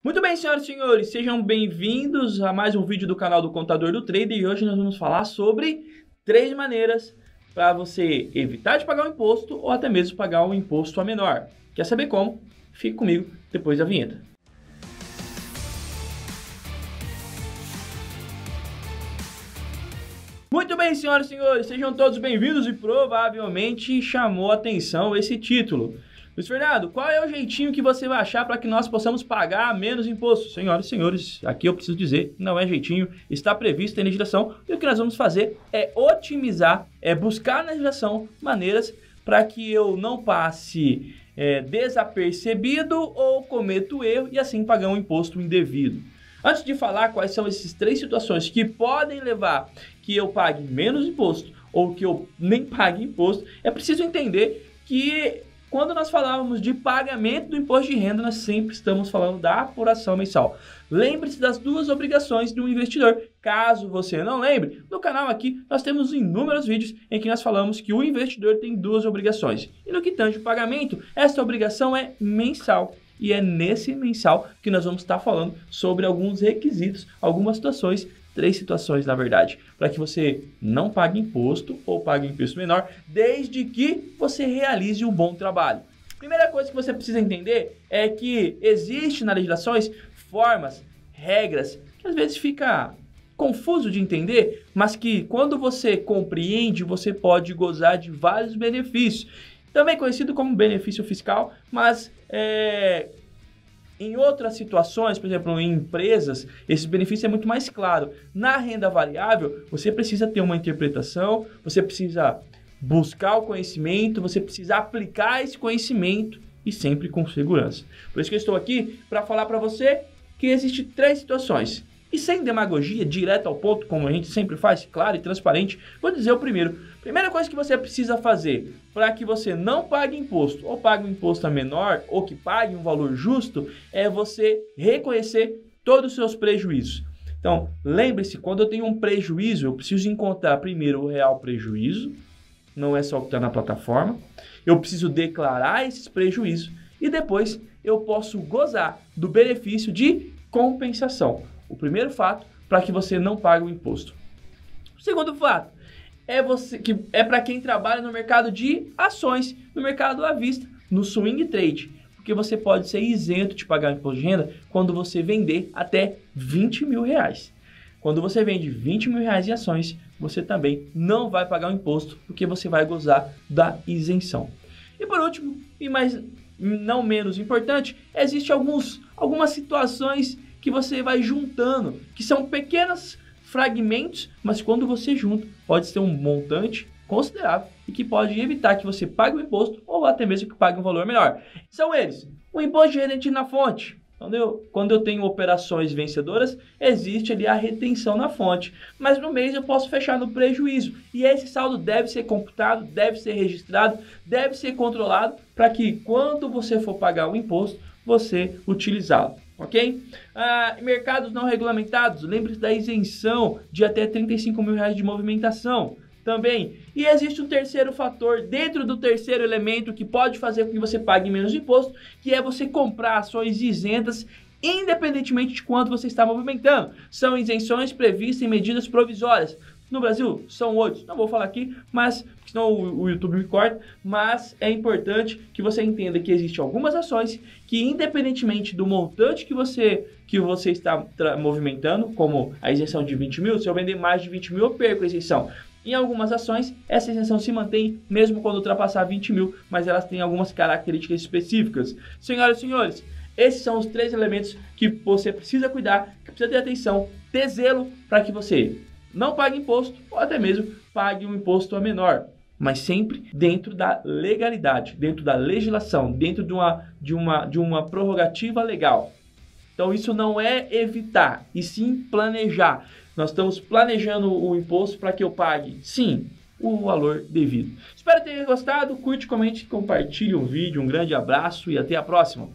Muito bem, senhoras e senhores, sejam bem-vindos a mais um vídeo do canal do Contador do Trader e hoje nós vamos falar sobre 3 maneiras para você evitar de pagar um imposto ou até mesmo pagar um imposto a menor. Quer saber como? Fique comigo depois da vinheta. Muito bem, senhoras e senhores, sejam todos bem-vindos e provavelmente chamou a atenção esse título. Luiz Fernando, qual é o jeitinho que você vai achar para que nós possamos pagar menos imposto? Senhoras e senhores, aqui eu preciso dizer, não é jeitinho, está previsto em legislação e o que nós vamos fazer é otimizar, buscar na legislação maneiras para que eu não passe desapercebido ou cometo erro e assim pagar um imposto indevido. Antes de falar quais são essas 3 situações que podem levar que eu pague menos imposto ou que eu nem pague imposto, é preciso entender que quando nós falávamos de pagamento do imposto de renda, nós sempre estamos falando da apuração mensal. Lembre-se das 2 obrigações de um investidor. Caso você não lembre, no canal aqui nós temos inúmeros vídeos em que nós falamos que o investidor tem 2 obrigações. E no que tange o pagamento, essa obrigação é mensal. E é nesse mensal que nós vamos estar falando sobre alguns requisitos, algumas situações, 3 situações na verdade, para que você não pague imposto ou pague imposto menor, desde que você realize um bom trabalho. Primeira coisa que você precisa entender é que existe nas legislações formas, regras, que às vezes fica confuso de entender, mas que quando você compreende, você pode gozar de vários benefícios. Também conhecido como benefício fiscal, mas em outras situações, por exemplo, em empresas, esse benefício é muito mais claro. Na renda variável, você precisa ter uma interpretação, você precisa buscar o conhecimento, você precisa aplicar esse conhecimento e sempre com segurança. Por isso que eu estou aqui para falar para você que existem 3 situações. E sem demagogia, direto ao ponto, como a gente sempre faz, claro e transparente, vou dizer o primeiro. Primeira coisa que você precisa fazer para que você não pague imposto ou pague um imposto a menor ou que pague um valor justo é você reconhecer todos os seus prejuízos. Então, lembre-se, quando eu tenho um prejuízo, eu preciso encontrar primeiro o real prejuízo, não é só o que está na plataforma, eu preciso declarar esses prejuízos e depois eu posso gozar do benefício de compensação. O primeiro fato para que você não pague o imposto. O segundo fato é para quem trabalha no mercado de ações, no mercado à vista, no swing trade, porque você pode ser isento de pagar imposto de renda quando você vender até 20 mil reais. Quando você vende 20 mil reais em ações, você também não vai pagar o imposto, porque você vai gozar da isenção. E por último, e mais não menos importante, existem algumas situações que você vai juntando, que são pequenos fragmentos, mas quando você junta, pode ser um montante considerável e que pode evitar que você pague o imposto ou até mesmo que pague um valor menor. São eles: o imposto de renda na fonte. Quando eu tenho operações vencedoras, existe ali a retenção na fonte, mas no mês eu posso fechar no prejuízo e esse saldo deve ser computado, deve ser registrado, deve ser controlado para que quando você for pagar o imposto, você utilizá-lo. Ok? Mercados não regulamentados, lembre-se da isenção de até 35 mil reais de movimentação também. E existe um terceiro fator dentro do terceiro elemento que pode fazer com que você pague menos imposto, que é você comprar ações isentas independentemente de quanto você está movimentando. São isenções previstas em medidas provisórias. No Brasil, são 8. Não vou falar aqui, mas senão o YouTube me corta. Mas é importante que você entenda que existem algumas ações que, independentemente do montante que você está movimentando, como a isenção de 20 mil, se eu vender mais de 20 mil, eu perco a isenção. Em algumas ações, essa isenção se mantém mesmo quando ultrapassar 20 mil, mas elas têm algumas características específicas. Senhoras e senhores, esses são os 3 elementos que você precisa cuidar, que precisa ter atenção, ter zelo para que você não pague imposto ou até mesmo pague um imposto a menor, mas sempre dentro da legalidade, dentro da legislação, dentro de uma prerrogativa legal. Então isso não é evitar, e sim planejar. Nós estamos planejando o imposto para que eu pague, sim, o valor devido. Espero ter gostado, curte, comente, compartilhe o vídeo. Um grande abraço e até a próxima.